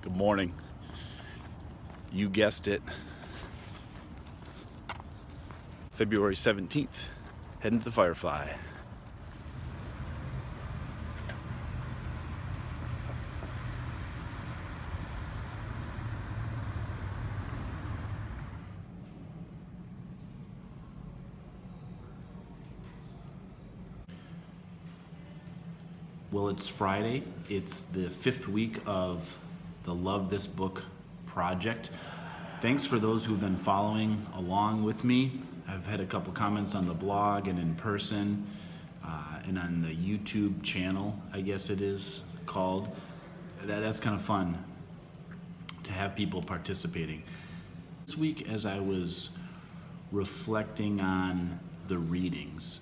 Good morning. You guessed it. February 17th. Heading to the Firefly. Well, it's Friday. It's the 5th week of the Love This Book project. Thanks for those who've been following along with me. I've had a couple comments on the blog and in person and on the YouTube channel, I guess it is called. That's kind of fun to have people participating. This week, as I was reflecting on the readings,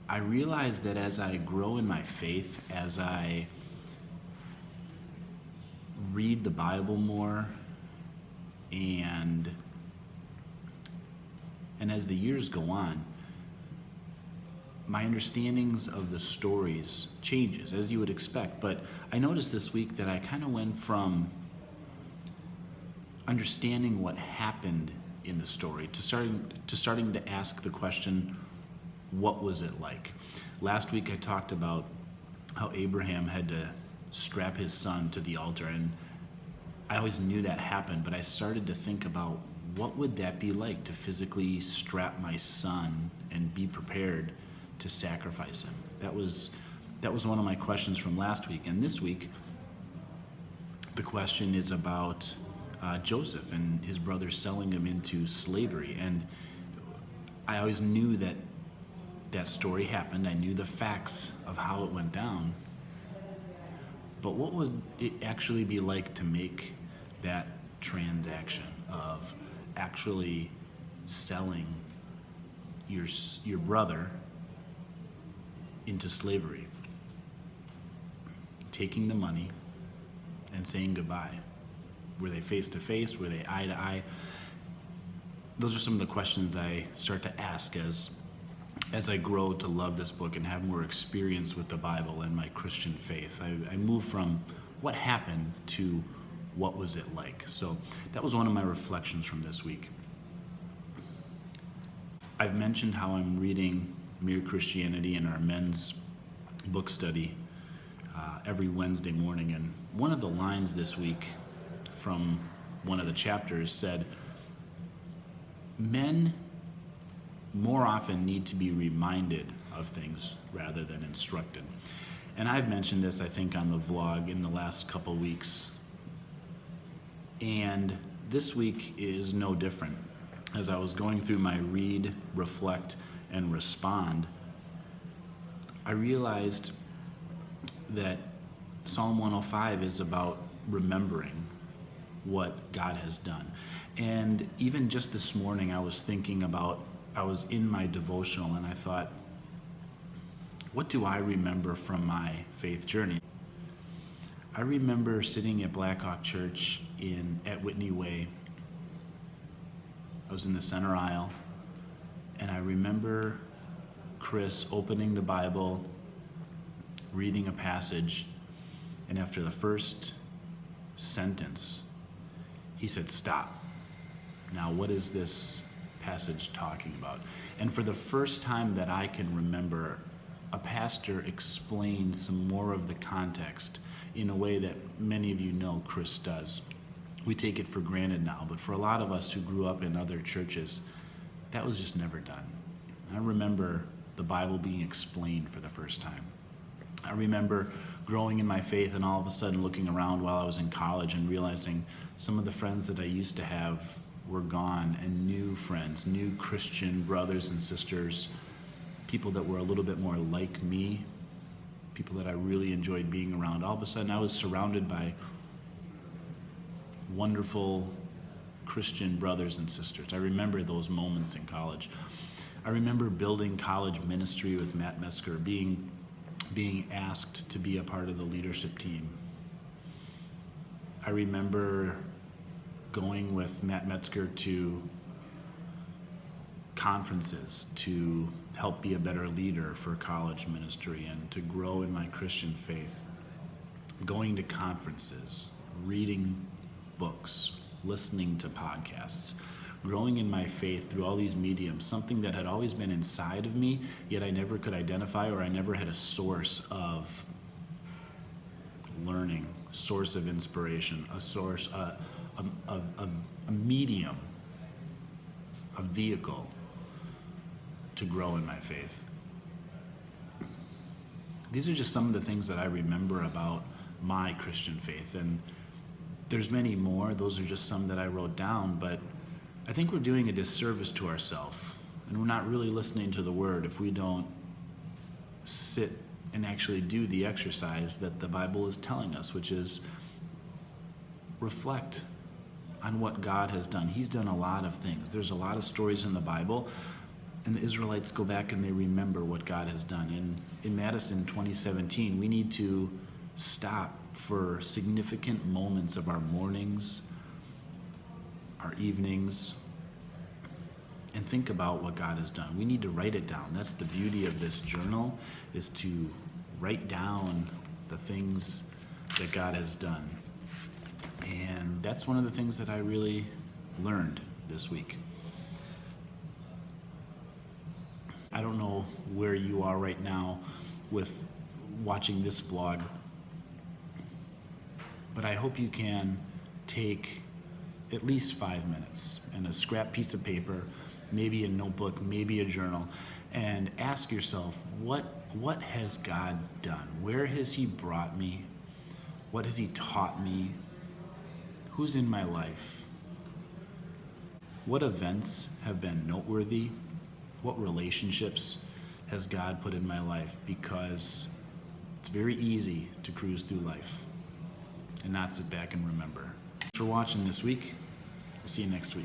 I realized that as I grow in my faith, as I read the Bible more, and as the years go on, my understandings of the stories changes, as you would expect. But I noticed this week that I kind of went from understanding what happened in the story to starting to ask the question, what was it like? Last week I talked about how Abraham had to strap his son to the altar, and I always knew that happened, but I started to think about what would that be like to physically strap my son and be prepared to sacrifice him. That was one of my questions from last week. And this week the question is about Joseph and his brothers selling him into slavery. And I always knew that story happened. I knew the facts of how it went down. But what would it actually be like to make that transaction of actually selling your brother into slavery, taking the money and saying goodbye? Were they face to face? Were they eye to eye? Those are some of the questions I start to ask as I grow to love this book and have more experience with the Bible and my Christian faith. I move from what happened to what was it like. So that was one of my reflections from this week. I've mentioned how I'm reading Mere Christianity in our men's book study every Wednesday morning. And one of the lines this week from one of the chapters said, men more often need to be reminded of things rather than instructed. And I've mentioned this, I think, on the vlog in the last couple weeks. And this week is no different. As I was going through my read, reflect, and respond, I realized that Psalm 105 is about remembering what God has done. And even just this morning, I was in my devotional and I thought, what do I remember from my faith journey? I remember sitting at Blackhawk Church at Whitney Way. I was in the center aisle, and I remember Chris opening the Bible, reading a passage, and after the first sentence, he said, "Stop. Now, what is this passage talking about?" And for the first time that I can remember, a pastor explained some more of the context in a way that many of you know Chris does. We take it for granted now, but for a lot of us who grew up in other churches, that was just never done. I remember the Bible being explained for the first time. I remember growing in my faith and all of a sudden looking around while I was in college and realizing some of the friends that I used to have were gone, and new friends, new Christian brothers and sisters, people that were a little bit more like me, people that I really enjoyed being around. All of a sudden I was surrounded by wonderful Christian brothers and sisters. I remember those moments in college. I remember building college ministry with Matt Metzger, being asked to be a part of the leadership team. I remember going with Matt Metzger to conferences to help be a better leader for college ministry and to grow in my Christian faith. Going to conferences, reading books, listening to podcasts, growing in my faith through all these mediums, something that had always been inside of me, yet I never could identify, or I never had a source of learning, source of inspiration, a source, a medium, a vehicle to grow in my faith. These are just some of the things that I remember about my Christian faith, and there's many more. Those are just some that I wrote down, but I think we're doing a disservice to ourselves, and we're not really listening to the Word if we don't sit and actually do the exercise that the Bible is telling us, which is reflect on what God has done. He's done a lot of things. There's a lot of stories in the Bible, and the Israelites go back and they remember what God has done. And in Madison 2017, we need to stop for significant moments of our mornings, our evenings, and think about what God has done. We need to write it down. That's the beauty of this journal, is to write down the things that God has done. And that's one of the things that I really learned this week. I don't know where you are right now with watching this vlog, but I hope you can take at least 5 minutes and a scrap piece of paper, maybe a notebook, maybe a journal, and ask yourself, what has God done? Where has He brought me? What has He taught me? Who's in my life? What events have been noteworthy? What relationships has God put in my life? Because it's very easy to cruise through life and not sit back and remember. Thanks for watching this week. We'll see you next week.